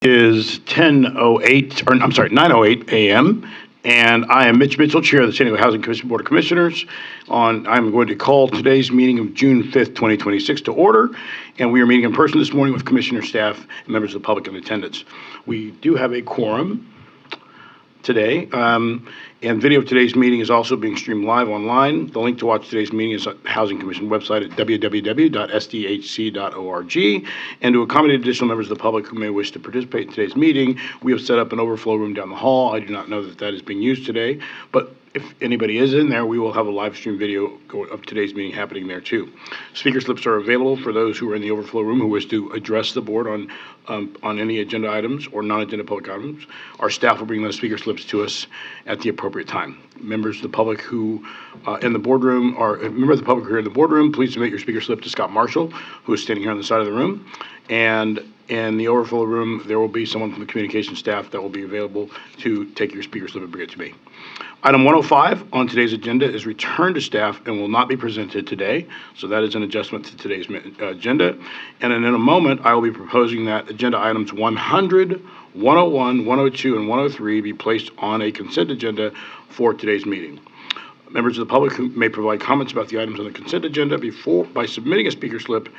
Is 10:08, or I'm sorry, 9:08 a.m. And I am Mitch Mitchell, Chair of the San Diego Housing Commission Board of Commissioners. I'm going to call today's meeting of June 5th, 2026 to order. And we are meeting in person this morning with Commissioner staff and members of the public in attendance. We do have a quorum today. And video of today's meeting is also being streamed live online. The link to watch today's meeting is at the Housing Commission website at www.sdhc.org. And to accommodate additional members of the public who may wish to participate in today's meeting, we have set up an overflow room down the hall. I do not know that is being used today, but if anybody is in there, we will have a live stream video of today's meeting happening there too. Speaker slips are available for those who are in the overflow room who wish to address the board on any agenda items or non-agenda public items. Our staff will bring those speaker slips to us at the appropriate time. Members of the public who in the boardroom please submit your speaker slip to Scott Marshall, who is standing here on the side of the room. And in the overflow room, there will be someone from the communication staff that will be available to take your speaker slip and bring it to me. Item 105 on today's agenda is return to staff and will not be presented today. So that is an adjustment to today's agenda. And in a moment, I will be proposing that agenda items 100, 101, 102, and 103 be placed on a consent agenda for today's meeting. Members of the public who may provide comments about the items on the consent agenda by submitting a speaker slip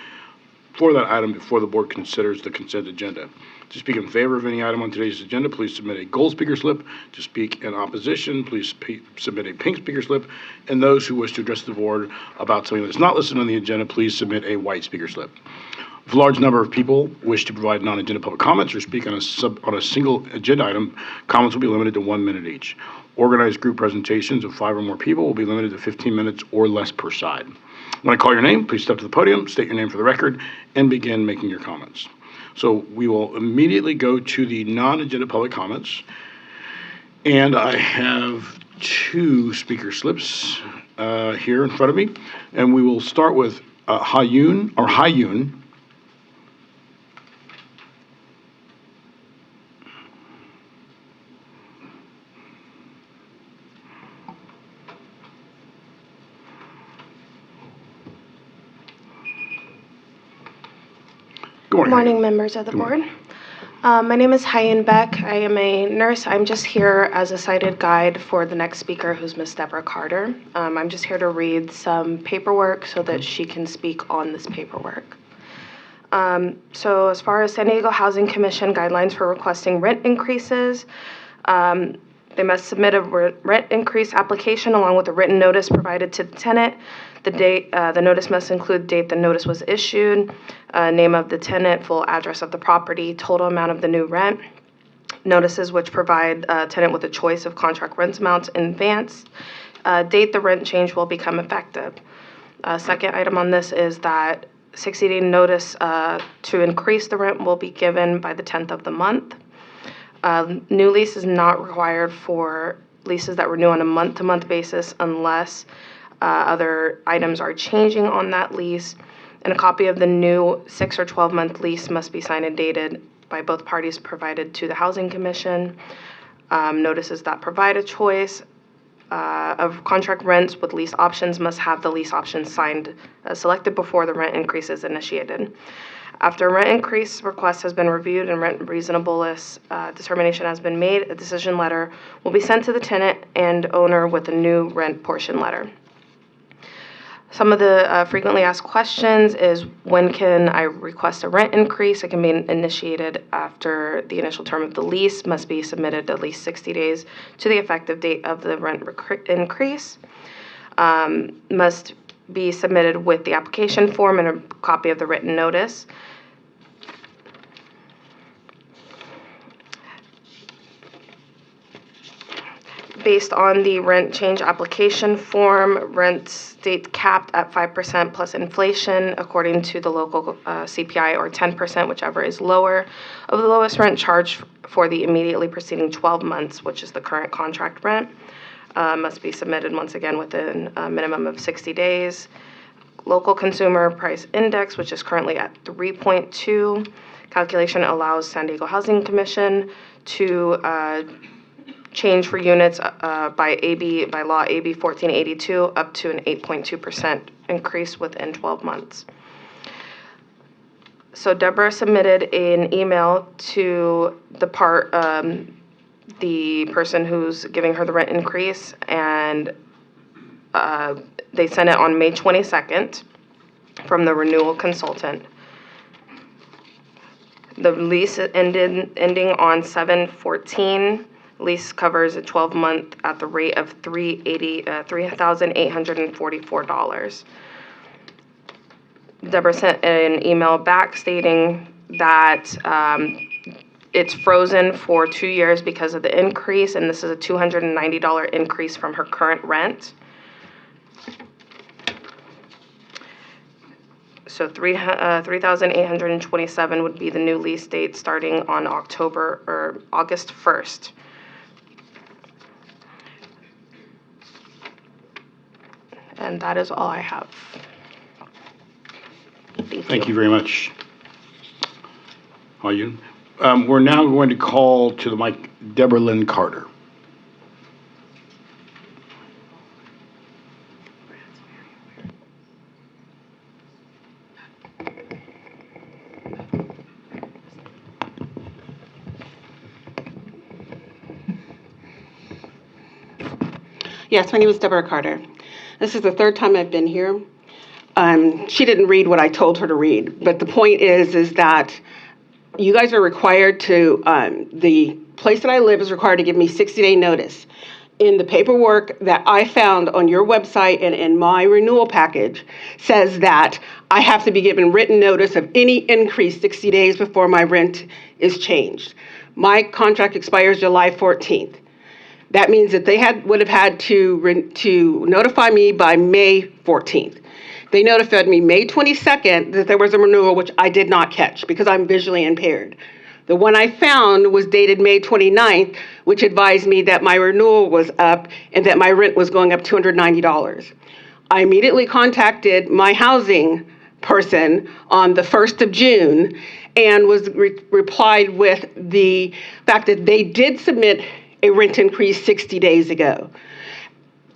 for that item before the board considers the consent agenda. To speak in favor of any item on today's agenda, please submit a gold speaker slip. To speak in opposition, please submit a pink speaker slip. And those who wish to address the board about something that's not listed on the agenda, please submit a white speaker slip. If a large number of people wish to provide non-agenda public comments or speak on a single agenda item, comments will be limited to 1 minute each. Organized group presentations of 5 or more people will be limited to 15 minutes or less per side. When I call your name, please step to the podium, state your name for the record, and begin making your comments. So we will immediately go to the non-agenda public comments. And I have 2 speaker slips here in front of me. And we will start with Hayun. Good morning, members of the board. My name is Hayun Beck. I am a nurse. I'm just here as a cited guide for the next speaker, who's Ms. Deborah Carter. I'm just here to read some paperwork so that she can speak on this paperwork. So as far as San Diego Housing Commission guidelines for requesting rent increases, they must submit a rent increase application along with a written notice provided to the tenant. The date, the notice must include the date the notice was issued, name of the tenant, full address of the property, total amount of the new rent, notices which provide tenant with a choice of contract rent amounts in advance, date the rent change will become effective. Second item on this is that 60-day notice to increase the rent will be given by the 10th of the month. New lease is not required for leases that renew on a month-to-month basis unless other items are changing on that lease, and a copy of the new 6 or 12-month lease must be signed and dated by both parties provided to the Housing Commission. Notices that provide a choice of contract rents with lease options must have the lease options signed, selected before the rent increase is initiated. After a rent increase request has been reviewed and rent reasonableness determination has been made, a decision letter will be sent to the tenant and owner with a new rent portion letter. Some of the frequently asked questions is, when can I request a rent increase? It can be initiated after the initial term of the lease, must be submitted at least 60 days to the effective date of the rent increase, must be submitted with the application form and a copy of the written notice. Based on the rent change application form, rent state capped at 5% plus inflation according to the local CPI, or 10%, whichever is lower, of the lowest rent charged for the immediately preceding 12 months, which is the current contract rent. Must be submitted once again within a minimum of 60 days. Local consumer price index, which is currently at 3.2. Calculation allows San Diego Housing Commission to change for units by law AB 1482 up to an 8.2% increase within 12 months. So Deborah submitted an email to the person who's giving her the rent increase, and they sent it on May 22nd from the renewal consultant. The lease ending on 7/14. Lease covers a 12-month at the rate of $3,844. Deborah sent an email back stating that it's frozen for 2 years because of the increase, and this is a $290 increase from her current rent. So $3,827 would be the new lease date starting on August 1st. And that is all I have. Thank you very much. We're now going to call to the mic Deborah Lynn Carter. Yes, my name is Deborah Carter. This is the third time I've been here. She didn't read what I told her to read, but the point is that you guys are required to, the place that I live is required to give me 60-day notice. In the paperwork that I found on your website and in my renewal package says that I have to be given written notice of any increase 60 days before my rent is changed. My contract expires July 14th. That means that they would have had to notify me by May 14th. They notified me May 22nd that there was a renewal, which I did not catch because I'm visually impaired. The one I found was dated May 29th, which advised me that my renewal was up and that my rent was going up $290. I immediately contacted my housing person on the 1st of June and was replied with the fact that they did submit a rent increase 60 days ago.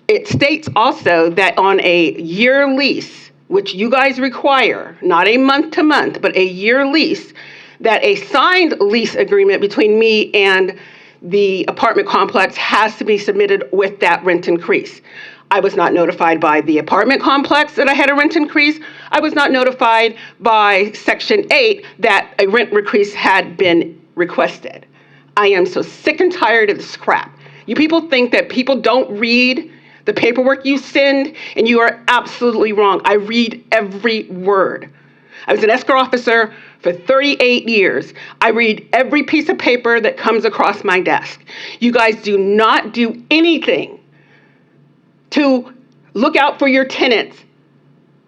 It states also that on a year lease, which you guys require, not a month-to-month, but a year lease, that a signed lease agreement between me and the apartment complex has to be submitted with that rent increase. I was not notified by the apartment complex that I had a rent increase. I was not notified by Section 8 that a rent increase had been requested. I am so sick and tired of this crap. You people think that people don't read the paperwork you send, and you are absolutely wrong. I read every word. I was an escrow officer for 38 years. I read every piece of paper that comes across my desk. You guys do not do anything to look out for your tenants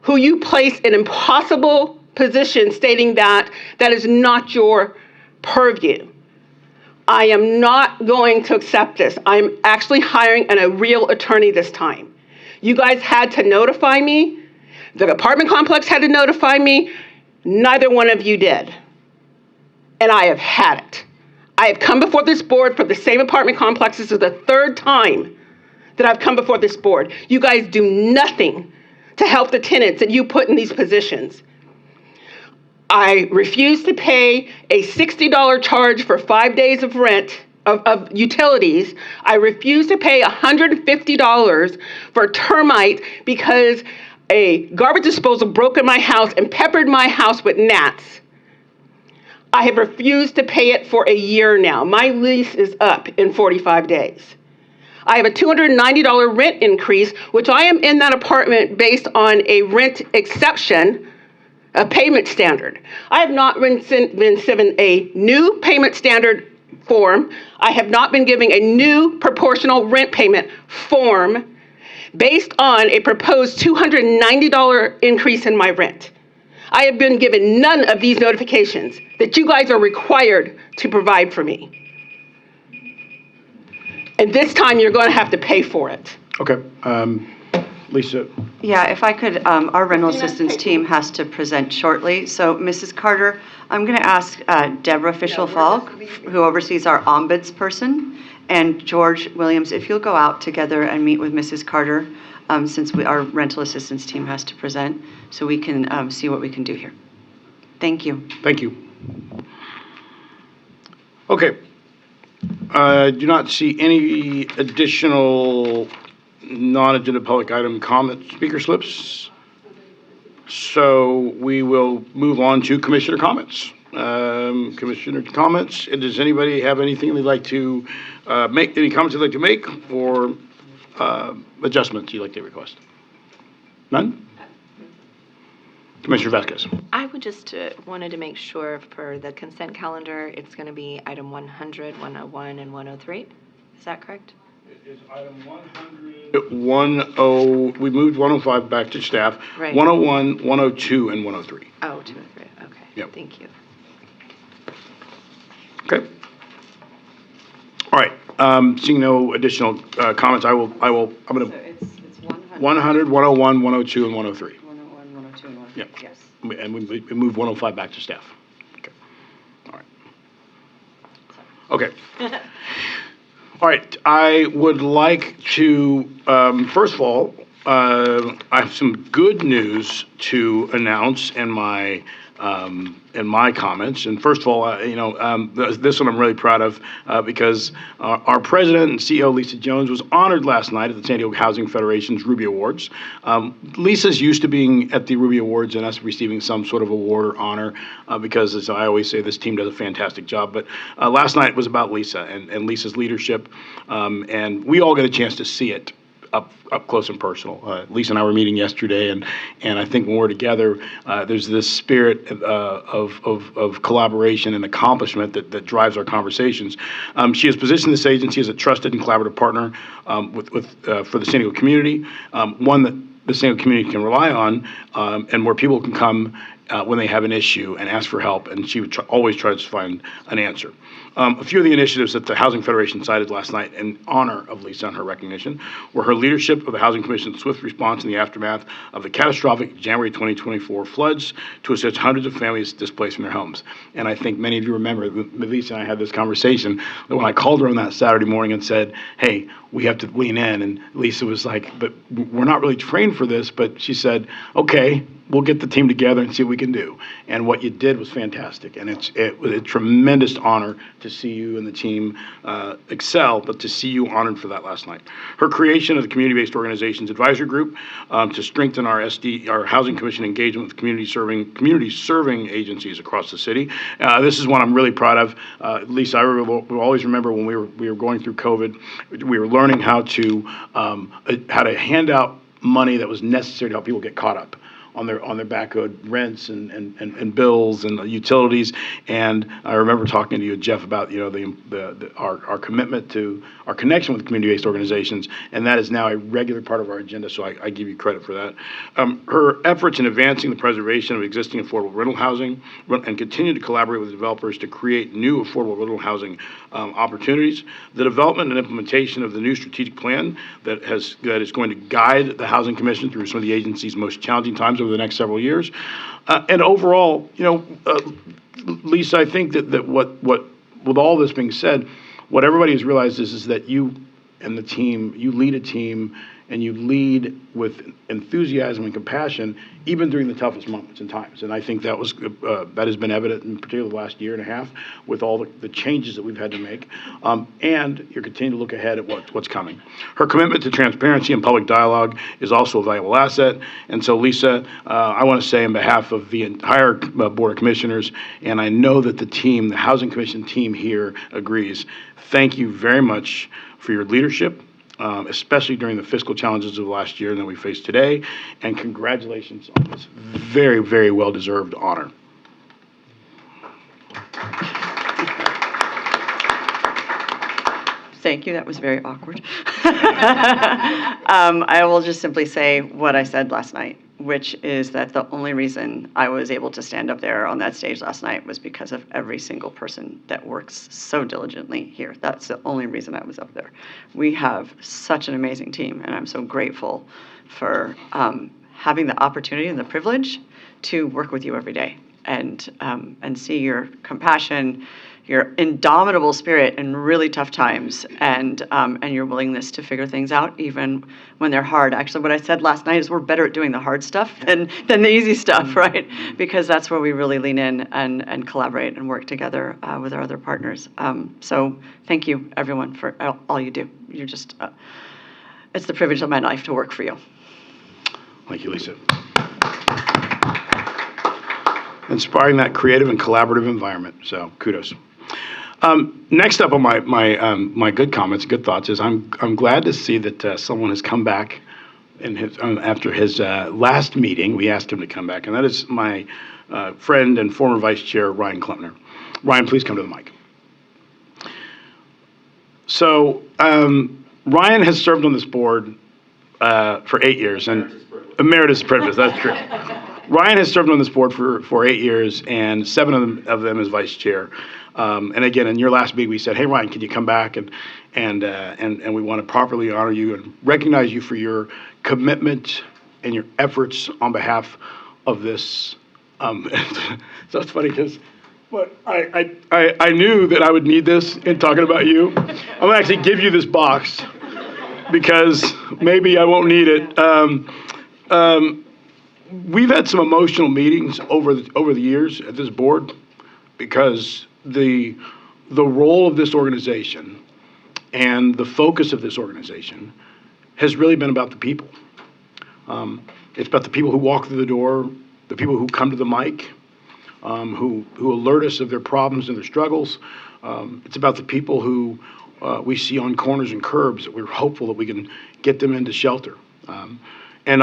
who you place in impossible positions stating that that is not your purview. I am not going to accept this. I'm actually hiring a real attorney this time. You guys had to notify me. The apartment complex had to notify me. Neither one of you did. And I have had it. I have come before this board for the same apartment complex. This is the third time that I've come before this board. You guys do nothing to help the tenants that you put in these positions. I refuse to pay a $60 charge for 5 days of rent of utilities. I refuse to pay $150 for termite because a garbage disposal broke in my house and peppered my house with gnats. I have refused to pay it for a year now. My lease is up in 45 days. I have a $290 rent increase, which I am in that apartment based on a rent exception, a payment standard. I have not been given a new payment standard form. I have not been given a new proportional rent payment form based on a proposed $290 increase in my rent. I have been given none of these notifications that you guys are required to provide for me. And this time you're going to have to pay for it. Okay. Lisa. Yeah, if I could, our rental assistance team has to present shortly. So, Mrs. Carter, I'm going to ask Deborah Fischel-Falk, who oversees our ombuds person, and George Williams, if you'll go out together and meet with Mrs. Carter, since our rental assistance team has to present, so we can see what we can do here. Thank you. Thank you. Okay. I do not see any additional non-agenda public item comment speaker slips. So we will move on to commissioner comments. Commissioner comments. Does anybody have anything they'd like to make, any comments they'd like to make, or adjustments you'd like to request? None? Commissioner Vasquez. I would just wanted to make sure for the consent calendar, it's going to be item 100, 101, and 103. Is that correct? It is item 100. We moved 105 back to staff. Right. 101, 102, and 103. Oh, 2 and 3. Okay. Yep. Thank you. Okay. All right. Seeing no additional comments, I'm going to, It's 100. 100, 101, 102, and 103. 101, 102, and 103. Yep. Yes. And we moved 105 back to staff. Okay. All right. Okay. All right. I would like to, first of all, I have some good news to announce in my comments. And first of all, this one I'm really proud of because our president and CEO, Lisa Jones, was honored last night at the San Diego Housing Federation's Ruby Awards. Lisa's used to being at the Ruby Awards and us receiving some sort of award or honor because, as I always say, this team does a fantastic job. But last night was about Lisa and Lisa's leadership, and we all got a chance to see it up close and personal. Lisa and I were meeting yesterday, and I think when we're together, there's this spirit of collaboration and accomplishment that drives our conversations. She has positioned this agency as a trusted and collaborative partner for the San Diego community, one that the San Diego community can rely on, and where people can come when they have an issue and ask for help, and she would always try to find an answer. A few of the initiatives that the Housing Federation cited last night in honor of Lisa and her recognition were her leadership of the Housing Commission's swift response in the aftermath of the catastrophic January 2024 floods to assist hundreds of families displaced from their homes. And I think many of you remember that Lisa and I had this conversation that when I called her on that Saturday morning and said, hey, we have to lean in, and Lisa was like, but we're not really trained for this, but she said, okay, we'll get the team together and see what we can do. And what you did was fantastic. And it was a tremendous honor to see you and the team excel, but to see you honored for that last night. Her creation of the Community-Based Organizations Advisory Group to strengthen our Housing Commission engagement with community-serving agencies across the city. This is one I'm really proud of. Lisa, I will always remember when we were going through COVID, we were learning how to hand out money that was necessary to help people get caught up on their backhoe rents and bills and utilities. And I remember talking to you, Jeff, about our commitment to our connection with community-based organizations, and that is now a regular part of our agenda. So I give you credit for that. Her efforts in advancing the preservation of existing affordable rental housing and continue to collaborate with developers to create new affordable rental housing opportunities. The development and implementation of the new strategic plan that is going to guide the Housing Commission through some of the agency's most challenging times over the next several years. And overall, Lisa, I think that what with all this being said, what everybody has realized is that you and the team, you lead a team and you lead with enthusiasm and compassion, even during the toughest moments and times. And I think that has been evident in particular the last year and a half with all the changes that we've had to make. And you're continuing to look ahead at what's coming. Her commitment to transparency and public dialogue is also a valuable asset. And so, Lisa, I want to say on behalf of the entire Board of Commissioners, and I know that the Housing Commission team here agrees, thank you very much for your leadership, especially during the fiscal challenges of last year that we face today, and congratulations on this very, very well-deserved honor. Thank you. That was very awkward. I will just simply say what I said last night, which is that the only reason I was able to stand up there on that stage last night was because of every single person that works so diligently here. That's the only reason I was up there. We have such an amazing team, and I'm so grateful for having the opportunity and the privilege to work with you every day and see your compassion, your indomitable spirit in really tough times, and your willingness to figure things out even when they're hard. Actually, what I said last night is we're better at doing the hard stuff than the easy stuff, right? Because that's where we really lean in and collaborate and work together with our other partners. So thank you, everyone, for all you do. You're just, it's the privilege of my life to work for you. Thank you, Lisa. Inspiring that creative and collaborative environment, so kudos. Next up on my good comments, good thoughts is I'm glad to see that someone has come back in his after his last meeting. We asked him to come back, and that is my friend and former Vice Chair Ryan Klempner. Ryan, please come to the mic. So Ryan has served on this board for 8 years, and emeritus privilege. That's true. Ryan has served on this board for 8 years, and 7 of them as vice chair. And again, in your last meeting, we said, "Hey, Ryan, can you come back and we want to properly honor you and recognize you for your commitment and your efforts on behalf of this." So it's funny because. But I knew that I would need this in talking about you. I'm gonna actually give you this box because maybe I won't need it. We've had some emotional meetings over the years at this board because the role of this organization and the focus of this organization has really been about the people. It's about the people who walk through the door, the people who come to the mic, who alert us of their problems and their struggles. It's about the people who we see on corners and curbs that we're hopeful that we can get them into shelter. And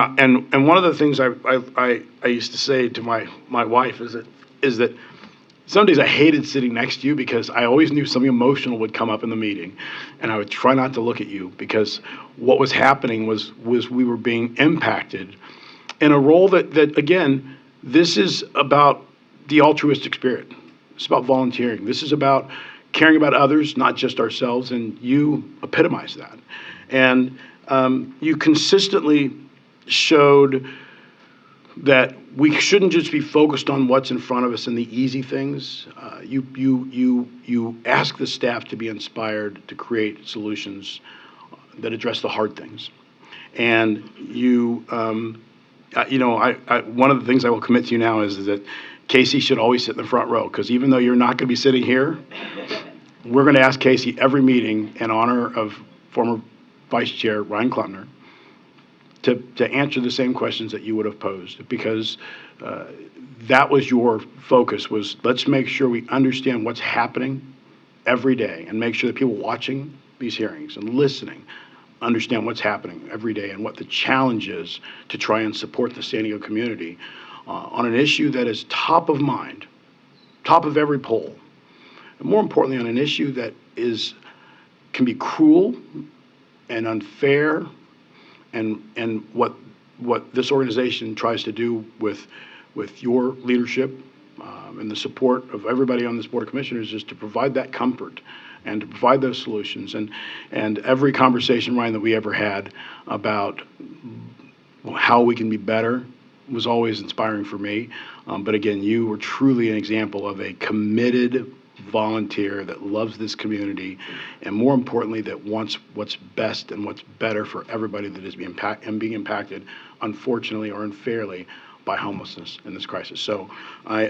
one of the things I used to say to my wife is that some days I hated sitting next to you because I always knew something emotional would come up in the meeting, and I would try not to look at you because what was happening was we were being impacted in a role that again, this is about the altruistic spirit. It's about volunteering. This is about caring about others, not just ourselves, and you epitomize that. And you consistently showed that we shouldn't just be focused on what's in front of us and the easy things. You ask the staff to be inspired to create solutions that address the hard things. And you, one of the things I will commit to you now is that Casey should always sit in the front row, because even though you're not going to be sitting here, we're going to ask Casey every meeting in honor of former Vice Chair Ryan Klempner to answer the same questions that you would have posed, because that was your focus, was let's make sure we understand what's happening every day and make sure that people watching these hearings and listening understand what's happening every day and what the challenge is to try and support the San Diego community on an issue that is top of mind, top of every poll, and more importantly, on an issue that can be cruel and unfair, and what this organization tries to do with your leadership and the support of everybody on this Board of Commissioners is to provide that comfort and to provide those solutions. And every conversation, Ryan, that we ever had about how we can be better was always inspiring for me. But again, you were truly an example of a committed volunteer that loves this community, and more importantly, that wants what's best and what's better for everybody that is being impacted, unfortunately or unfairly, by homelessness in this crisis. So I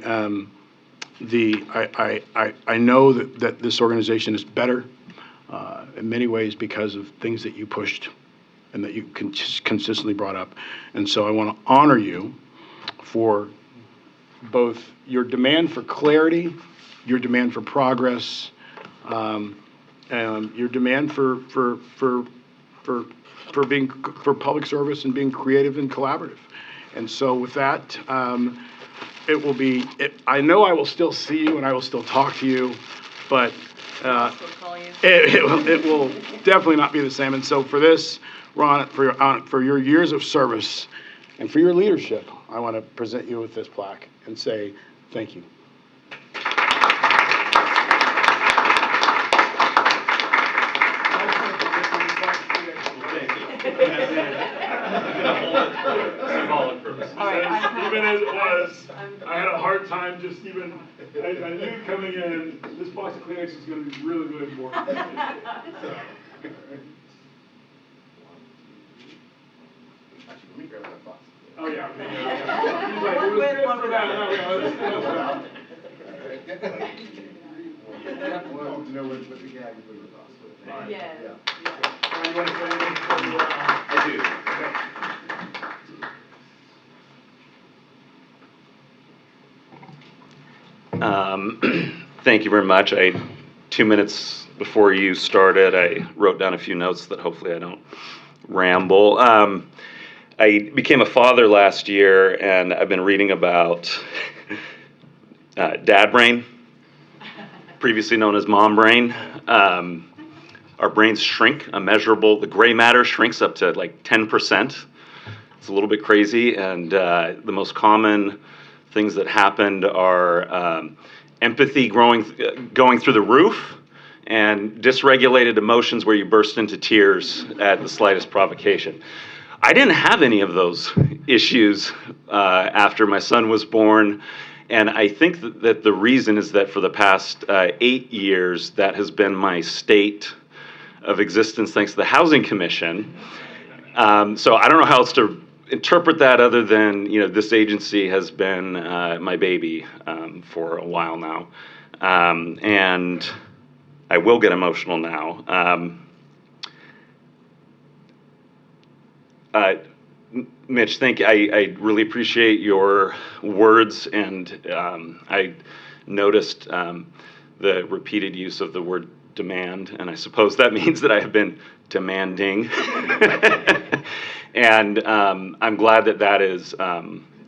know that this organization is better in many ways because of things that you pushed and that you consistently brought up. And so I want to honor you for both your demand for clarity, your demand for progress, and your demand for public service and being creative and collaborative. And so with that, it will be. I know I will still see you and I will still talk to you, but it will definitely not be the same. And so for this, Ron, for your years of service and for your leadership, I want to present you with this plaque and say thank you. Symbolic purpose. Even as it was, I had a hard time just even I knew coming in, this box of Kleenex is going to be really, really important. So. Actually, let me grab that box. Oh, yeah. He's like, it was good for that. No, Well, to know what the gag would be about. Yes. Yeah. You want to say anything before I do. Thank you very much. 2 minutes before you started, I wrote down a few notes that hopefully I don't ramble. I became a father last year, and I've been reading about dad brain, previously known as mom brain. Our brains shrink, the gray matter shrinks up to like 10%. It's a little bit crazy, and the most common things that happened are empathy going through the roof, and dysregulated emotions where you burst into tears at the slightest provocation. I didn't have any of those issues after my son was born, and I think that the reason is that for the past 8 years, that has been my state of existence thanks to the Housing Commission. So I don't know how else to interpret that other than, this agency has been my baby for a while now. And I will get emotional now. Mitch, thank you. I really appreciate your words, and I noticed the repeated use of the word demand, and I suppose that means that I have been demanding. And I'm glad that is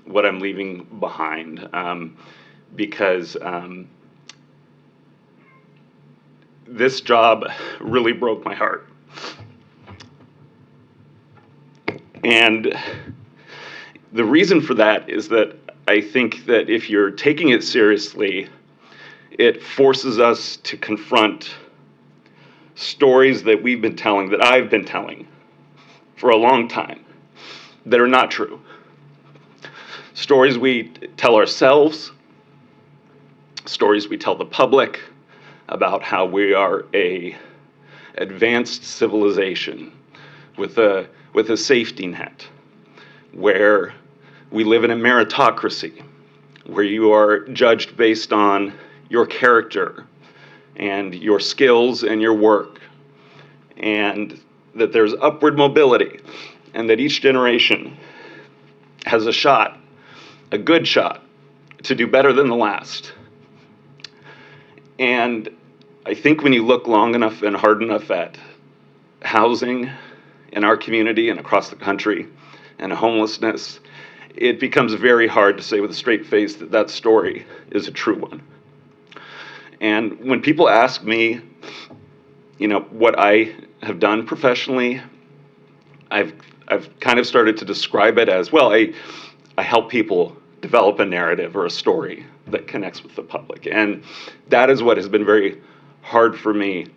what I'm leaving behind, because this job really broke my heart. And the reason for that is that I think that if you're taking it seriously, it forces us to confront stories that we've been telling, that I've been telling for a long time, that are not true. Stories we tell ourselves, stories we tell the public about how we are a advanced civilization with a safety net, where we live in a meritocracy, where you are judged based on your character and your skills and your work, and that there's upward mobility, and that each generation has a good shot, to do better than the last. And I think when you look long enough and hard enough at housing in our community and across the country, and homelessness, it becomes very hard to say with a straight face that that story is a true one. And when people ask me, what I have done professionally, I've kind of started to describe it as, well, I help people develop a narrative or a story that connects with the public. And that is what has been very hard for me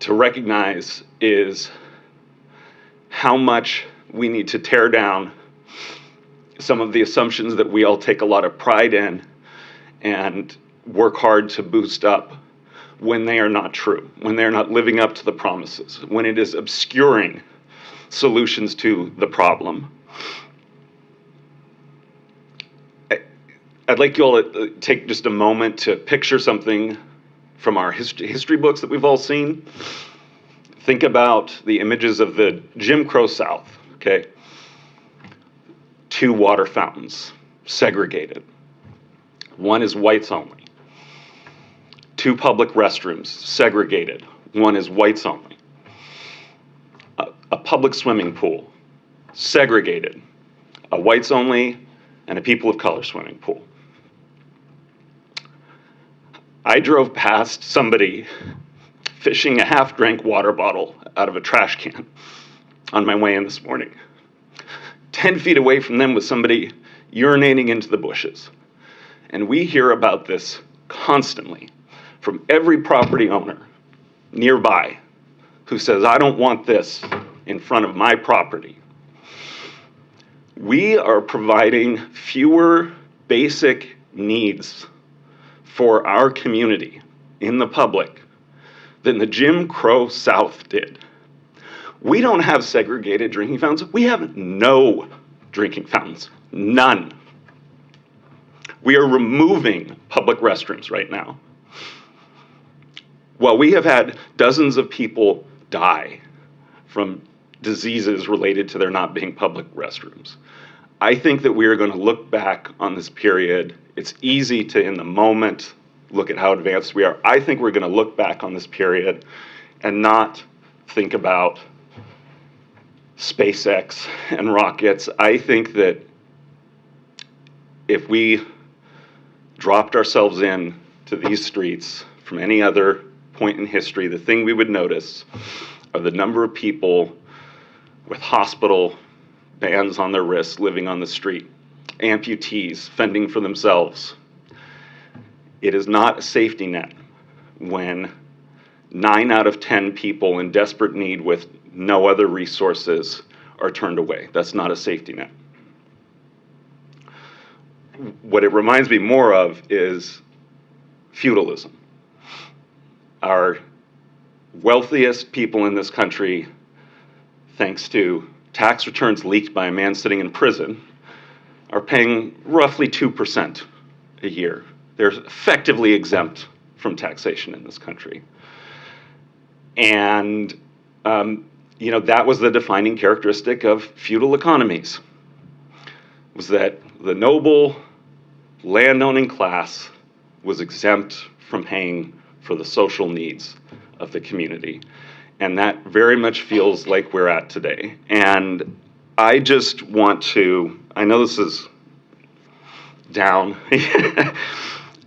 to recognize, is how much we need to tear down some of the assumptions that we all take a lot of pride in and work hard to boost up when they are not true, when they're not living up to the promises, when it is obscuring solutions to the problem. I'd like you all to take just a moment to picture something from our history books that we've all seen. Think about the images of the Jim Crow South, okay? 2 water fountains, segregated. One is whites only. 2 public restrooms, segregated. One is whites only. A public swimming pool, segregated. A whites only and a people of color swimming pool. I drove past somebody fishing a half-drank water bottle out of a trash can on my way in this morning. 10 feet away from them was somebody urinating into the bushes. And we hear about this constantly from every property owner nearby who says, I don't want this in front of my property. We are providing fewer basic needs for our community in the public than the Jim Crow South did. We don't have segregated drinking fountains. We have no drinking fountains, none. We are removing public restrooms right now. While we have had dozens of people die from diseases related to there not being public restrooms, I think that we are going to look back on this period. It's easy to, in the moment, look at how advanced we are. I think we're going to look back on this period and not think about SpaceX and rockets. I think that if we dropped ourselves in to these streets from any other point in history, the thing we would notice are the number of people with hospital bands on their wrists living on the street, amputees fending for themselves. It is not a safety net when 9 out of 10 people in desperate need with no other resources are turned away. That's not a safety net. What it reminds me more of is feudalism. Our wealthiest people in this country, thanks to tax returns leaked by a man sitting in prison, are paying roughly 2% a year. They're effectively exempt from taxation in this country. And that was the defining characteristic of feudal economies, was that the noble landowning class was exempt from paying for the social needs of the community. And that very much feels like we're at today. And I just want to, I know this is down.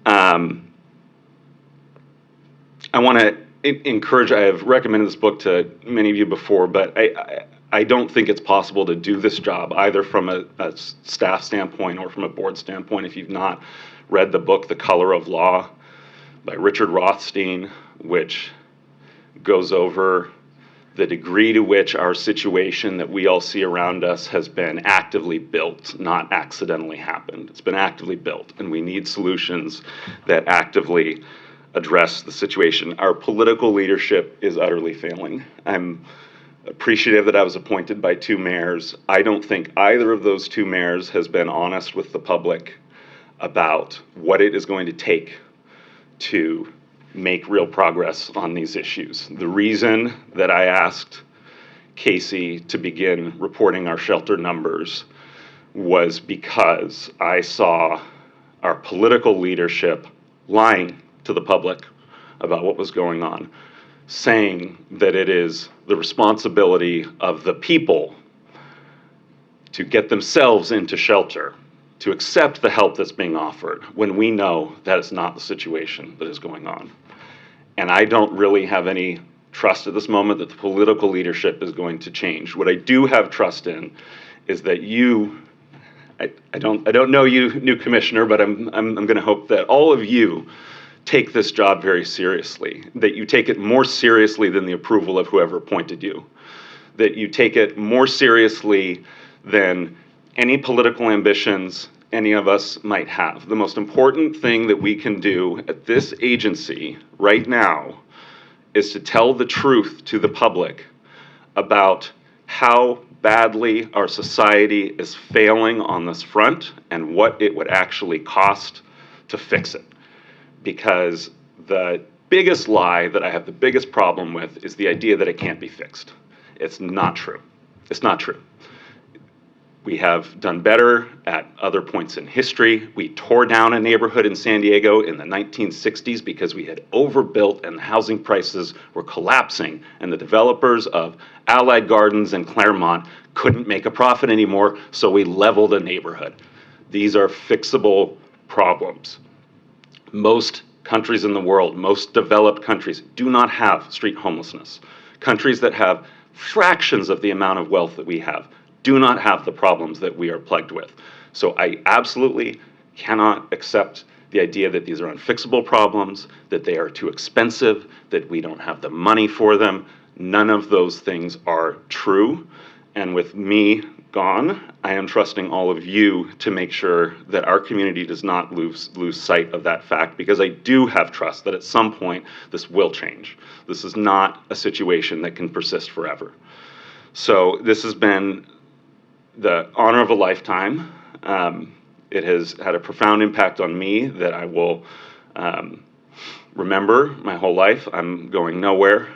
I want to encourage, I have recommended this book to many of you before, but I don't think it's possible to do this job either from a staff standpoint or from a board standpoint if you've not read the book, The Color of Law by Richard Rothstein, which goes over the degree to which our situation that we all see around us has been actively built, not accidentally happened. It's been actively built, and we need solutions that actively address the situation. Our political leadership is utterly failing. I'm appreciative that I was appointed by 2 mayors. I don't think either of those 2 mayors has been honest with the public about what it is going to take to make real progress on these issues. The reason that I asked Casey to begin reporting our shelter numbers was because I saw our political leadership lying to the public about what was going on, saying that it is the responsibility of the people to get themselves into shelter, to accept the help that's being offered, when we know that is not the situation that is going on. And I don't really have any trust at this moment that the political leadership is going to change. What I do have trust in is that you, I don't know you, new commissioner, but I'm going to hope that all of you take this job very seriously, that you take it more seriously than the approval of whoever appointed you, that you take it more seriously than any political ambitions any of us might have. The most important thing that we can do at this agency right now is to tell the truth to the public about how badly our society is failing on this front and what it would actually cost to fix it. Because the biggest lie that I have the biggest problem with is the idea that it can't be fixed. It's not true. It's not true. We have done better at other points in history. We tore down a neighborhood in San Diego in the 1960s because we had overbuilt and the housing prices were collapsing, and the developers of Allied Gardens and Claremont couldn't make a profit anymore, so we leveled a neighborhood. These are fixable problems. Most countries in the world, most developed countries, do not have street homelessness. Countries that have fractions of the amount of wealth that we have do not have the problems that we are plagued with. So I absolutely cannot accept the idea that these are unfixable problems, that they are too expensive, that we don't have the money for them. None of those things are true. And with me gone, I am trusting all of you to make sure that our community does not lose sight of that fact, because I do have trust that at some point this will change. This is not a situation that can persist forever. So this has been the honor of a lifetime. It has had a profound impact on me that I will remember my whole life. I'm going nowhere.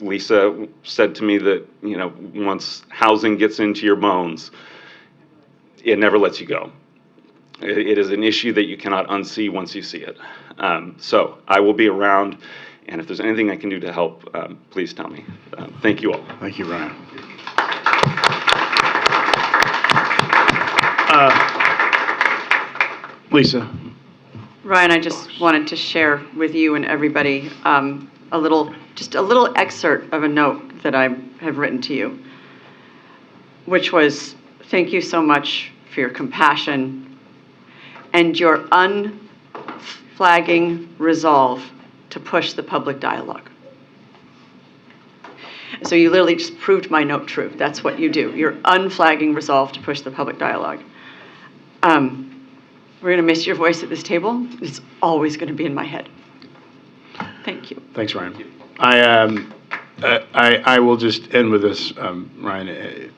Lisa said to me that, once housing gets into your bones, it never lets you go. It is an issue that you cannot unsee once you see it. So I will be around, and if there's anything I can do to help, please tell me. Thank you all. Thank you, Ryan. Lisa. Ryan, I just wanted to share with you and everybody a little excerpt of a note that I have written to you, which was, thank you so much for your compassion and your unflagging resolve to push the public dialogue. So you literally just proved my note true. That's what you do. Your unflagging resolve to push the public dialogue. We're going to miss your voice at this table. It's always going to be in my head. Thank you. Thanks, Ryan. I will just end with this, Ryan.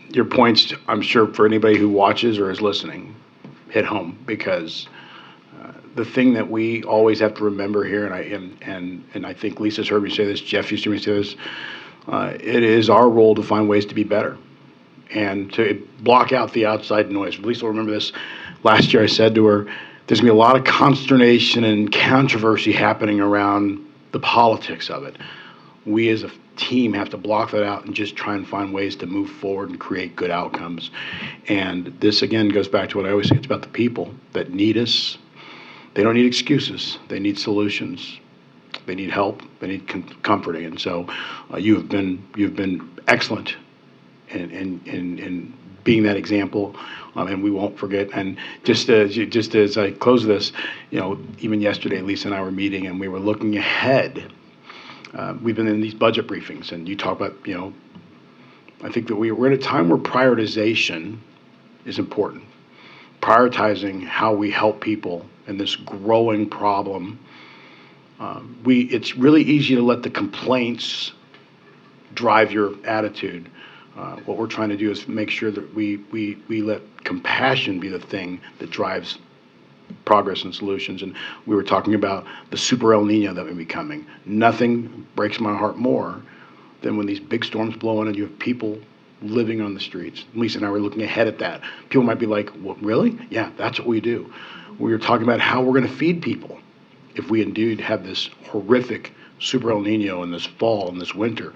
Your points, I'm sure, for anybody who watches or is listening, hit home, because the thing that we always have to remember here, and I think Lisa's heard me say this, Jeff used to hear me say this, it is our role to find ways to be better and to block out the outside noise. Lisa will remember this. Last year I said to her, there's going to be a lot of consternation and controversy happening around the politics of it. We as a team have to block that out and just try and find ways to move forward and create good outcomes. And this, again, goes back to what I always say. It's about the people that need us. They don't need excuses. They need solutions. They need help. They need comforting. And so you've been excellent in being that example, and we won't forget. And just as I close this, even yesterday, Lisa and I were meeting, and we were looking ahead. We've been in these budget briefings, and you talk about, I think that we're in a time where prioritization is important. Prioritizing how we help people in this growing problem. It's really easy to let the complaints drive your attitude. What we're trying to do is make sure that we let compassion be the thing that drives progress and solutions. And we were talking about the super El Nino that may be coming. Nothing breaks my heart more than when these big storms blow in and you have people living on the streets. Lisa and I were looking ahead at that. People might be like, what, really? Yeah, that's what we do. We were talking about how we're going to feed people if we indeed have this horrific super El Nino in this fall and this winter.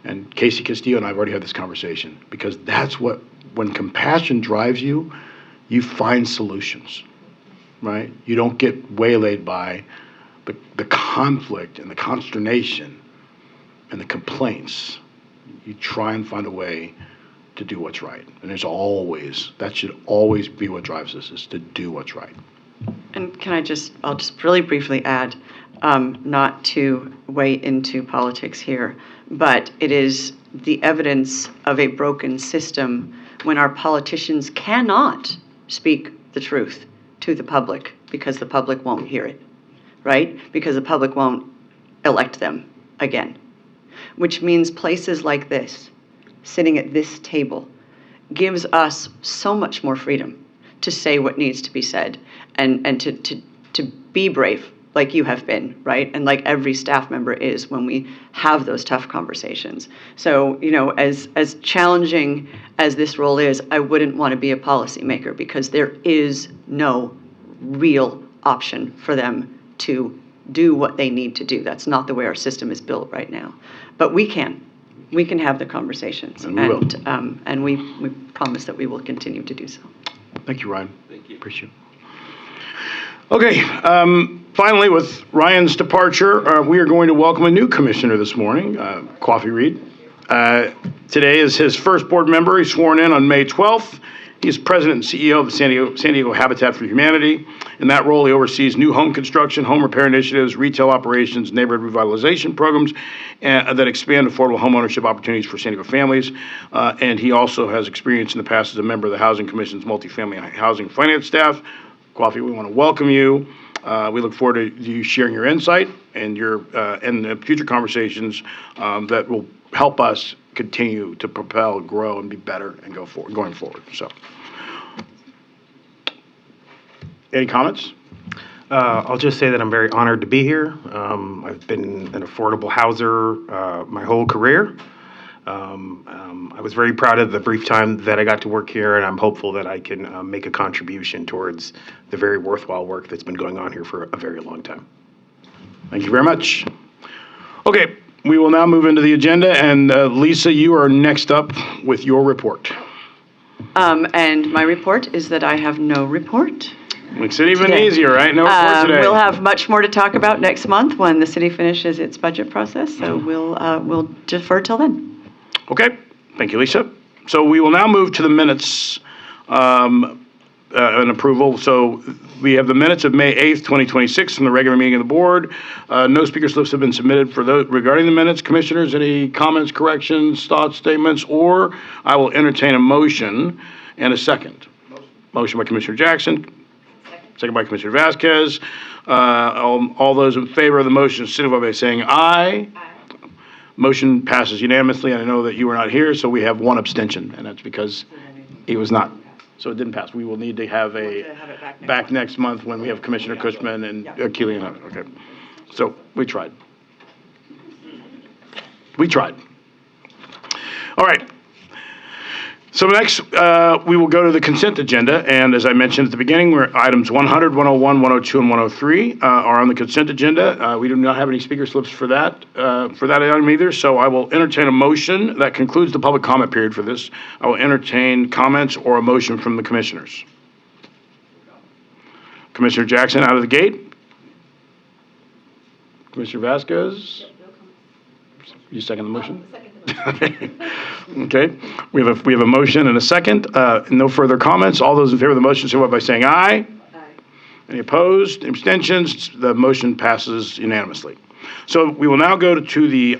And Casey Castillo and I have already had this conversation, because that's when compassion drives you, you find solutions, right? You don't get waylaid by the conflict and the consternation and the complaints. You try and find a way to do what's right. And that should always be what drives us, is to do what's right. And I'll just really briefly add, not to weigh into politics here, but it is the evidence of a broken system when our politicians cannot speak the truth to the public because the public won't hear it, right? Because the public won't elect them again, which means places like this, sitting at this table, gives us so much more freedom to say what needs to be said and to be brave like you have been, right? And like every staff member is when we have those tough conversations. So, as challenging as this role is, I wouldn't want to be a policymaker because there is no real option for them to do what they need to do. That's not the way our system is built right now. But we can have the conversations. And we will. And we promise that we will continue to do so. Thank you, Ryan. Thank you. Appreciate it. Okay, finally, with Ryan's departure, we are going to welcome a new commissioner this morning, Coffee Reed. Today is his first board member. He's sworn in on May 12th, He is president and CEO of the San Diego Habitat for Humanity. In that role, he oversees new home construction, home repair initiatives, retail operations, neighborhood revitalization programs that expand affordable homeownership opportunities for San Diego families. And he also has experience in the past as a member of the Housing Commission's multifamily housing finance staff. Coffee, we want to welcome you. We look forward to you sharing your insight and the future conversations that will help us continue to propel, grow, and be better and going forward. So, any comments? I'll just say that I'm very honored to be here. I've been an affordable houser my whole career. I was very proud of the brief time that I got to work here, and I'm hopeful that I can make a contribution towards the very worthwhile work that's been going on here for a very long time. Thank you very much. Okay, we will now move into the agenda, and Lisa, you are next up with your report. And my report is that I have no report. Makes it even Today. easier, right? No report today. We'll have much more to talk about next month when the city finishes its budget process, so we'll defer till then. Okay, thank you, Lisa. So we will now move to the minutes and approval. So we have the minutes of May 8th, 2026 from the regular meeting of the board. No speaker slips have been submitted for those regarding the minutes. Commissioners, any comments, corrections, thoughts, statements, or I will entertain a motion and a second. Motion by Commissioner Jackson. Second by Commissioner Vasquez. All those in favor of the motion signify by saying aye. Aye. Motion passes unanimously. I know that you were not here, so we have one abstention, and that's because he was not. So it didn't pass. We will need to have back next month when we have Commissioner Cushman and Keely. Okay. So we tried. We tried. All right. So next, we will go to the consent agenda, and as I mentioned at the beginning, items 100, 101, 102, and 103 are on the consent agenda. We do not have any speaker slips for that item either, so I will entertain a motion. That concludes the public comment period for this. I will entertain comments or a motion from the commissioners. Commissioner Jackson out of the gate. Commissioner Vasquez? You second the motion? Okay. We have a motion and a second. No further comments. All those in favor of the motion signify by saying aye. Aye. Any opposed? Abstentions? The motion passes unanimously. So we will now go to the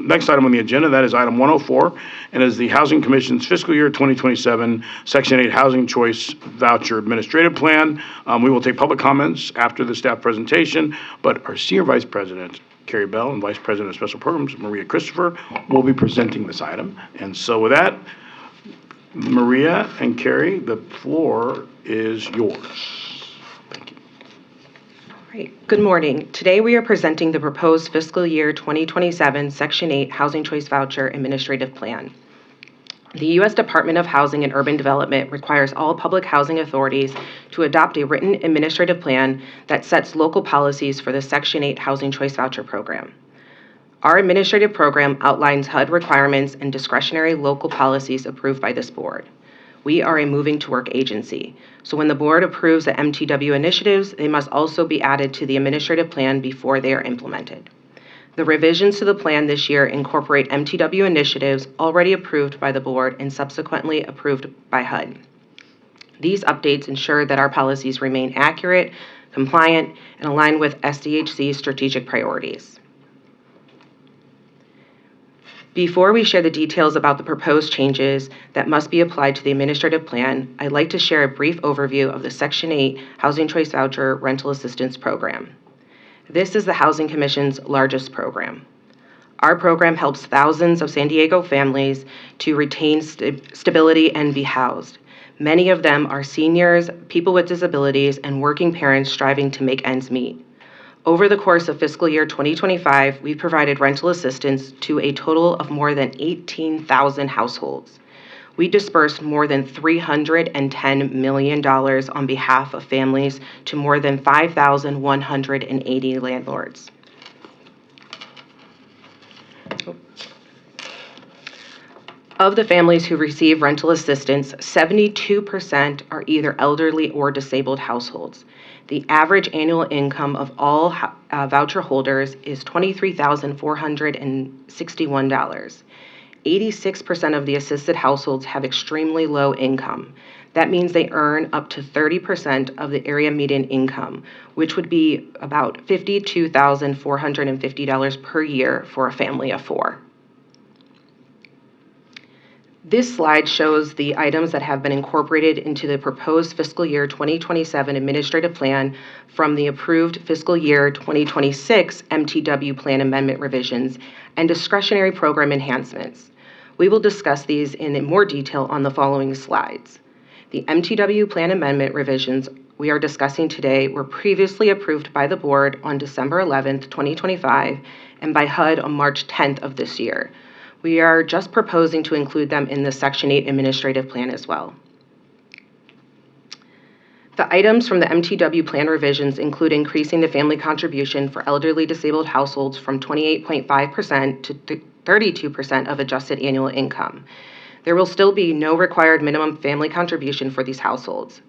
next item on the agenda. That is item 104, and is the Housing Commission's fiscal year 2027 Section 8 Housing Choice Voucher Administrative Plan. We will take public comments after the staff presentation, but our Senior Vice President, Carrie Bell, and Vice President of Special Programs, Maria Christopher, will be presenting this item. And so with that, Maria and Carrie, the floor is yours. Thank you. Great. Good morning. Today we are presenting the proposed fiscal year 2027 Section 8 Housing Choice Voucher Administrative Plan. The U.S. Department of Housing and Urban Development requires all public housing authorities to adopt a written administrative plan that sets local policies for the Section 8 Housing Choice Voucher Program. Our administrative program outlines HUD requirements and discretionary local policies approved by this board. We are a moving to work agency, so when the board approves the MTW initiatives, they must also be added to the administrative plan before they are implemented. The revisions to the plan this year incorporate MTW initiatives already approved by the board and subsequently approved by HUD. These updates ensure that our policies remain accurate, compliant, and aligned with SDHC's strategic priorities. Before we share the details about the proposed changes that must be applied to the administrative plan, I'd like to share a brief overview of the Section 8 Housing Choice Voucher Rental Assistance Program. This is the Housing Commission's largest program. Our program helps thousands of San Diego families to retain stability and be housed. Many of them are seniors, people with disabilities, and working parents striving to make ends meet. Over the course of fiscal year 2025, we provided rental assistance to a total of more than 18,000 households. We dispersed more than $310 million on behalf of families to more than 5,180 landlords. Of the families who receive rental assistance, 72% are either elderly or disabled households. The average annual income of all voucher holders is $23,461. 86% of the assisted households have extremely low income. That means they earn up to 30% of the area median income, which would be about $52,450 per year for a family of 4. This slide shows the items that have been incorporated into the proposed fiscal year 2027 administrative plan from the approved fiscal year 2026 MTW plan amendment revisions and discretionary program enhancements. We will discuss these in more detail on the following slides. The MTW plan amendment revisions we are discussing today were previously approved by the board on December 11th, 2025, and by HUD on March 10th of this year. We are just proposing to include them in the Section 8 administrative plan as well. The items from the MTW plan revisions include increasing the family contribution for elderly disabled households from 28.5% to 32% of adjusted annual income. There will still be no required minimum family contribution for these households.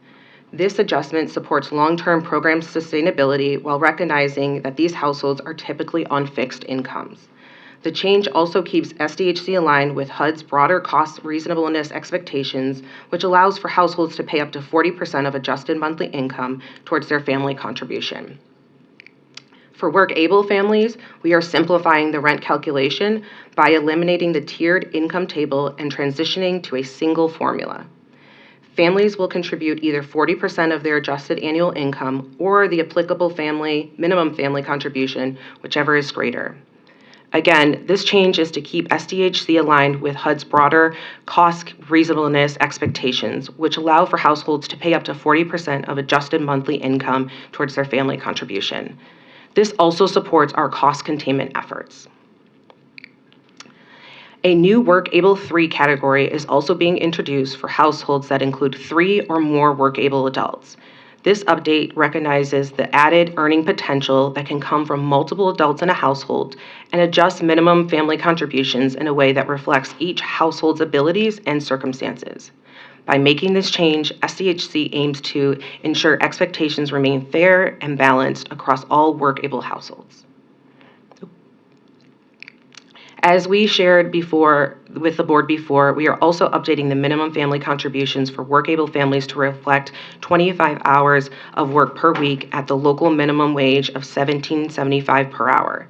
This adjustment supports long-term program sustainability while recognizing that these households are typically on fixed incomes. The change also keeps SDHC aligned with HUD's broader cost reasonableness expectations, which allows for households to pay up to 40% of adjusted monthly income towards their family contribution. For work-able families, we are simplifying the rent calculation by eliminating the tiered income table and transitioning to a single formula. Families will contribute either 40% of their adjusted annual income or the applicable minimum family contribution, whichever is greater. Again, this change is to keep SDHC aligned with HUD's broader cost reasonableness expectations, which allow for households to pay up to 40% of adjusted monthly income towards their family contribution. This also supports our cost containment efforts. A new Work-Able 3 category is also being introduced for households that include 3 or more work-able adults. This update recognizes the added earning potential that can come from multiple adults in a household and adjusts minimum family contributions in a way that reflects each household's abilities and circumstances. By making this change, SDHC aims to ensure expectations remain fair and balanced across all work-able households. As we shared with the board before, we are also updating the minimum family contributions for work-able families to reflect 25 hours of work per week at the local minimum wage of $17.75 per hour.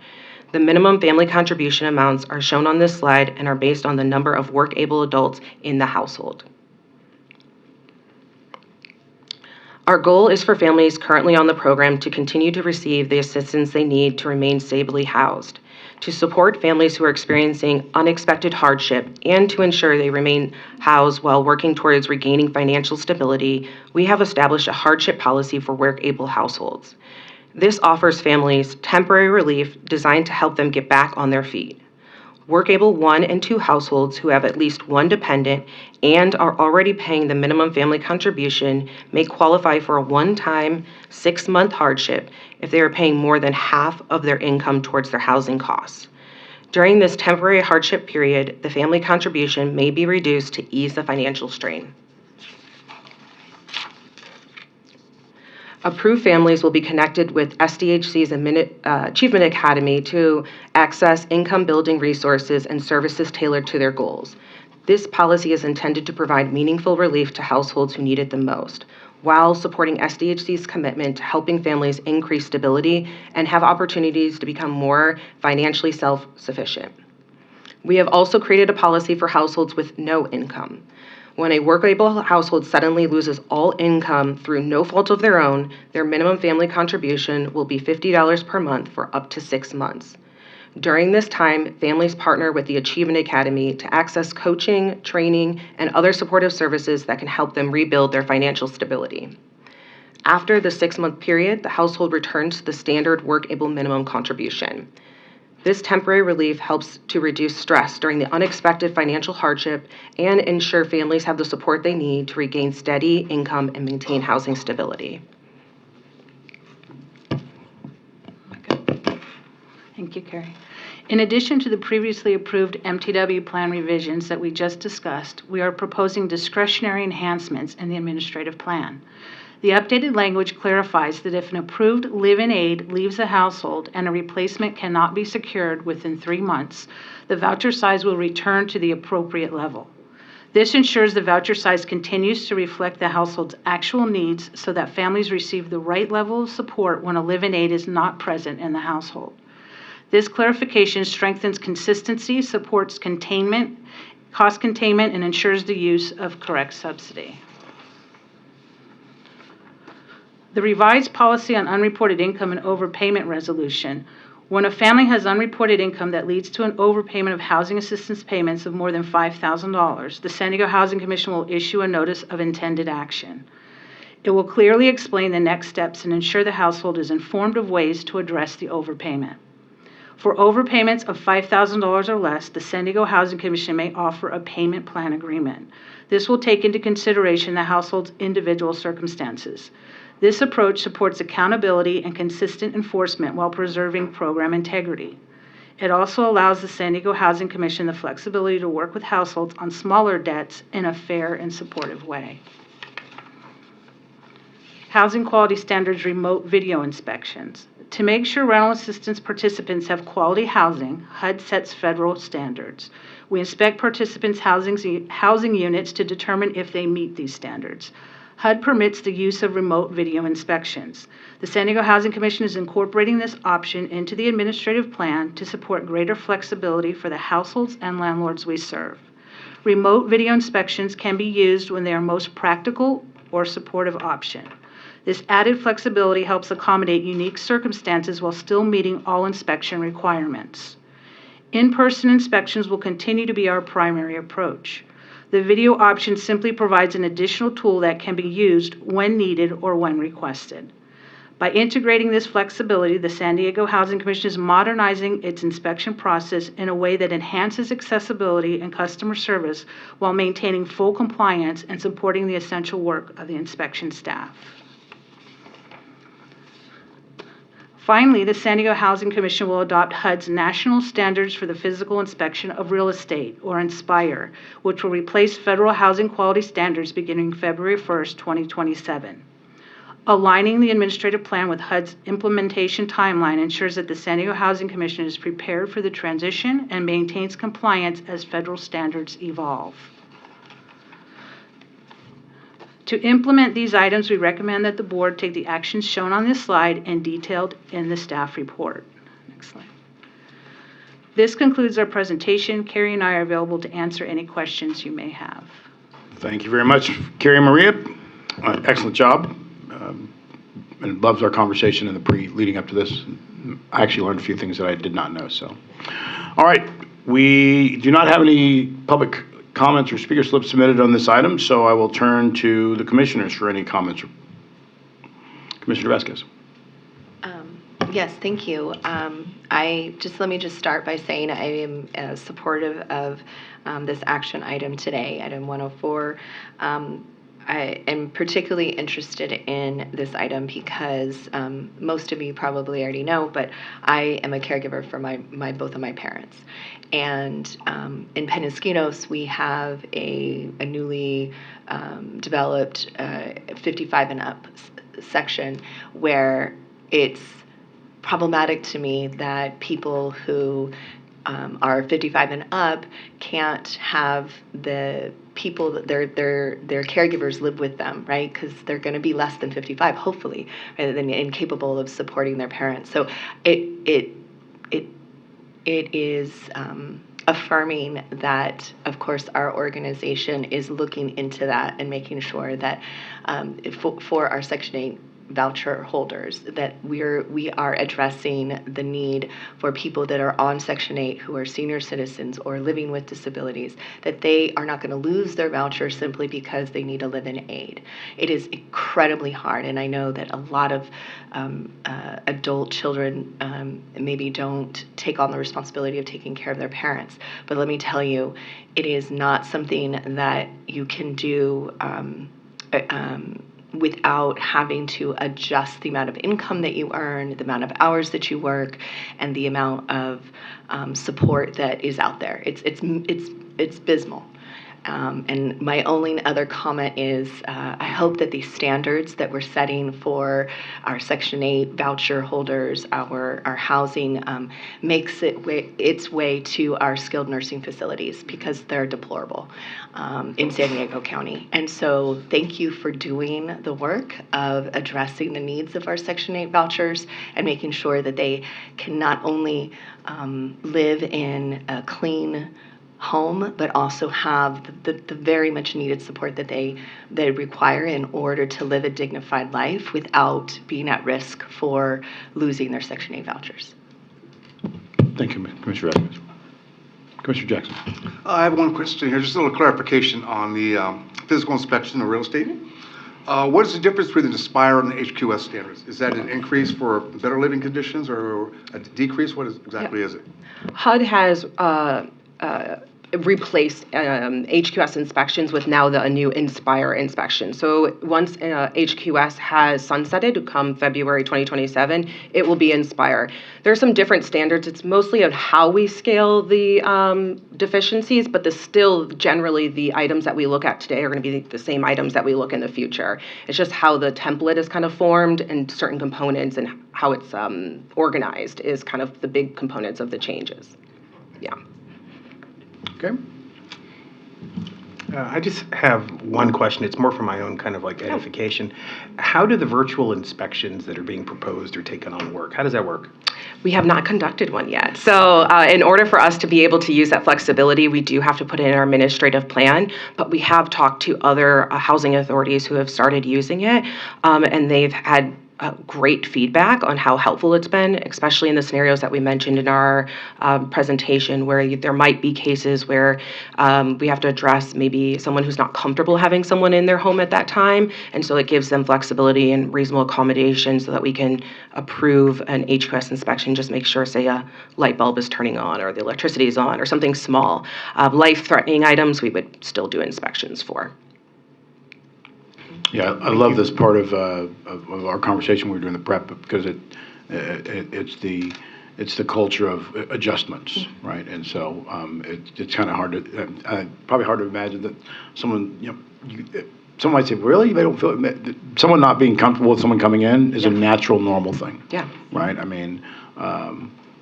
The minimum family contribution amounts are shown on this slide and are based on the number of work-able adults in the household. Our goal is for families currently on the program to continue to receive the assistance they need to remain stably housed. To support families who are experiencing unexpected hardship and to ensure they remain housed while working towards regaining financial stability, we have established a hardship policy for work-able households. This offers families temporary relief designed to help them get back on their feet. Work-able 1 and 2 households who have at least one dependent and are already paying the minimum family contribution may qualify for a one-time 6-month hardship if they are paying more than half of their income towards their housing costs. During this temporary hardship period, the family contribution may be reduced to ease the financial strain. Approved families will be connected with SDHC's Achievement Academy to access income-building resources and services tailored to their goals. This policy is intended to provide meaningful relief to households who need it the most, while supporting SDHC's commitment to helping families increase stability and have opportunities to become more financially self-sufficient. We have also created a policy for households with no income. When a work-able household suddenly loses all income through no fault of their own, their minimum family contribution will be $50 per month for up to 6 months. During this time, families partner with the Achievement Academy to access coaching, training, and other supportive services that can help them rebuild their financial stability. After the 6-month period, the household returns to the standard work-able minimum contribution. This temporary relief helps to reduce stress during the unexpected financial hardship and ensure families have the support they need to regain steady income and maintain housing stability. Thank you, Carrie. In addition to the previously approved MTW plan revisions that we just discussed, we are proposing discretionary enhancements in the administrative plan. The updated language clarifies that if an approved live-in aid leaves the household and a replacement cannot be secured within 3 months, the voucher size will return to the appropriate level. This ensures the voucher size continues to reflect the household's actual needs so that families receive the right level of support when a live-in aid is not present in the household. This clarification strengthens consistency, supports containment, cost containment, and ensures the use of correct subsidy. The revised policy on unreported income and overpayment resolution. When a family has unreported income that leads to an overpayment of housing assistance payments of more than $5,000, the San Diego Housing Commission will issue a notice of intended action. It will clearly explain the next steps and ensure the household is informed of ways to address the overpayment. For overpayments of $5,000 or less, the San Diego Housing Commission may offer a payment plan agreement. This will take into consideration the household's individual circumstances. This approach supports accountability and consistent enforcement while preserving program integrity. It also allows the San Diego Housing Commission the flexibility to work with households on smaller debts in a fair and supportive way. Housing Quality Standards remote video inspections. To make sure rental assistance participants have quality housing, HUD sets federal standards. We inspect participants' housing units to determine if they meet these standards. HUD permits the use of remote video inspections. The San Diego Housing Commission is incorporating this option into the administrative plan to support greater flexibility for the households and landlords we serve. Remote video inspections can be used when they are most practical or supportive option. This added flexibility helps accommodate unique circumstances while still meeting all inspection requirements. In-person inspections will continue to be our primary approach. The video option simply provides an additional tool that can be used when needed or when requested. By integrating this flexibility, the San Diego Housing Commission is modernizing its inspection process in a way that enhances accessibility and customer service while maintaining full compliance and supporting the essential work of the inspection staff. Finally, the San Diego Housing Commission will adopt HUD's National Standards for the Physical Inspection of Real Estate, or INSPIRE, which will replace federal housing quality standards beginning February 1st, 2027. Aligning the administrative plan with HUD's implementation timeline ensures that the San Diego Housing Commission is prepared for the transition and maintains compliance as federal standards evolve. To implement these items, we recommend that the board take the actions shown on this slide and detailed in the staff report. Next slide. This concludes our presentation. Carrie and I are available to answer any questions you may have. Thank you very much, Carrie Maria. Excellent job. And loves our conversation in the leading up to this. I actually learned a few things that I did not know. So, all right, we do not have any public comments or speaker slips submitted on this item, so I will turn to the commissioners for any comments. Commissioner Vasquez. Yes, thank you. Let me just start by saying I am supportive of this action item today, item 104. I am particularly interested in this item because most of you probably already know, but I am a caregiver for both of my parents. And in Penasquinos, we have a newly developed 55 and up section where it's problematic to me that people who are 55 and up can't have the people that their caregivers live with them, right? Because they're going to be less than 55, hopefully, rather than incapable of supporting their parents. So it is affirming that, of course, our organization is looking into that and making sure that for our Section 8 voucher holders, that we are addressing the need for people that are on Section 8 who are senior citizens or living with disabilities, that they are not going to lose their voucher simply because they need a live-in aid. It is incredibly hard, and I know that a lot of adult children maybe don't take on the responsibility of taking care of their parents. But let me tell you, it is not something that you can do without having to adjust the amount of income that you earn, the amount of hours that you work, and the amount of support that is out there. It's abysmal. And my only other comment is I hope that these standards that we're setting for our Section 8 voucher holders, our housing, makes its way to our skilled nursing facilities, because they're deplorable in San Diego County. And so thank you for doing the work of addressing the needs of our Section 8 vouchers and making sure that they can not only live in a clean home, but also have the very much needed support that they require in order to live a dignified life without being at risk for losing their Section 8 vouchers. Thank you, Commissioner Evans. Commissioner Jackson. I have one question here, just a little clarification on the physical inspection of real estate. What is the difference between the Aspire and the HQS standards? Is that an increase for better living conditions or a decrease? What exactly is it? HUD has replaced HQS inspections with now a new Inspire inspection. So once HQS has sunsetted come February 2027, it will be Inspire. There are some different standards. It's mostly on how we scale the deficiencies, but still generally the items that we look at today are going to be the same items that we look in the future. It's just how the template is kind of formed and certain components and how it's organized is kind of the big components of the changes. Yeah. Okay. I just have one question. It's more for my own kind of like edification. How do the virtual inspections that are being proposed or taken on work? How does that work? We have not conducted one yet. So in order for us to be able to use that flexibility, we do have to put it in our administrative plan, but we have talked to other housing authorities who have started using it, and they've had great feedback on how helpful it's been, especially in the scenarios that we mentioned in our presentation, where there might be cases where we have to address maybe someone who's not comfortable having someone in their home at that time. And so it gives them flexibility and reasonable accommodation so that we can approve an HQS inspection, just make sure, say, a light bulb is turning on or the electricity is on or something small. Life-threatening items, we would still do inspections for. Yeah, I love this part of our conversation we were doing the prep, because it's the culture of adjustments, right? And so it's kind of hard to probably hard to imagine that someone someone might say, really, they don't feel someone not being comfortable with someone coming in is a natural, normal thing. Yeah. Right. I mean.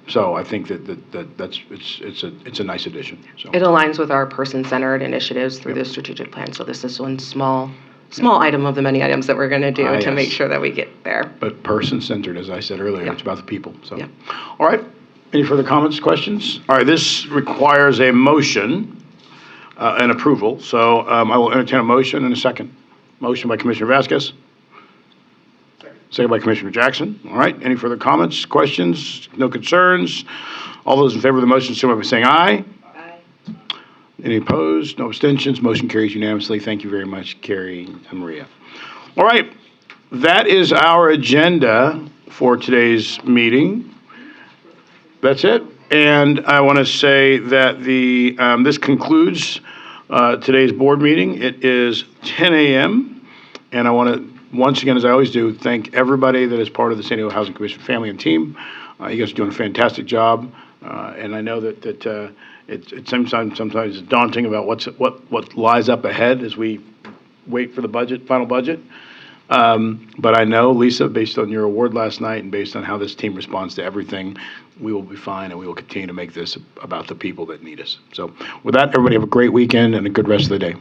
So I think it's a nice addition. So It aligns with our person-centered initiatives through the strategic plan. So this is one small item of the many items that we're going to do to make sure that we get there. But person-centered, as I said earlier, it's about the people. So, Yeah. All right. Any further comments, questions? All right. This requires a motion and approval. So I will entertain a motion in a second. Motion by Commissioner Vasquez. Second by Commissioner Jackson. All right. Any further comments, questions? No concerns? All those in favor of the motion, signify by saying aye. Any opposed? No abstentions? Motion carries unanimously. Thank you very much, Carrie and Maria. All right. That is our agenda for today's meeting. That's it. And I want to say that this concludes today's board meeting. It is 10 a.m. And I want to, once again, as I always do, thank everybody that is part of the San Diego Housing Commission family and team. You guys are doing a fantastic job. And I know that it's sometimes daunting about what lies up ahead as we wait for the final budget. But I know, Lisa, based on your award last night and based on how this team responds to everything, we will be fine, and we will continue to make this about the people that need us. So with that, everybody have a great weekend and a good rest of the day.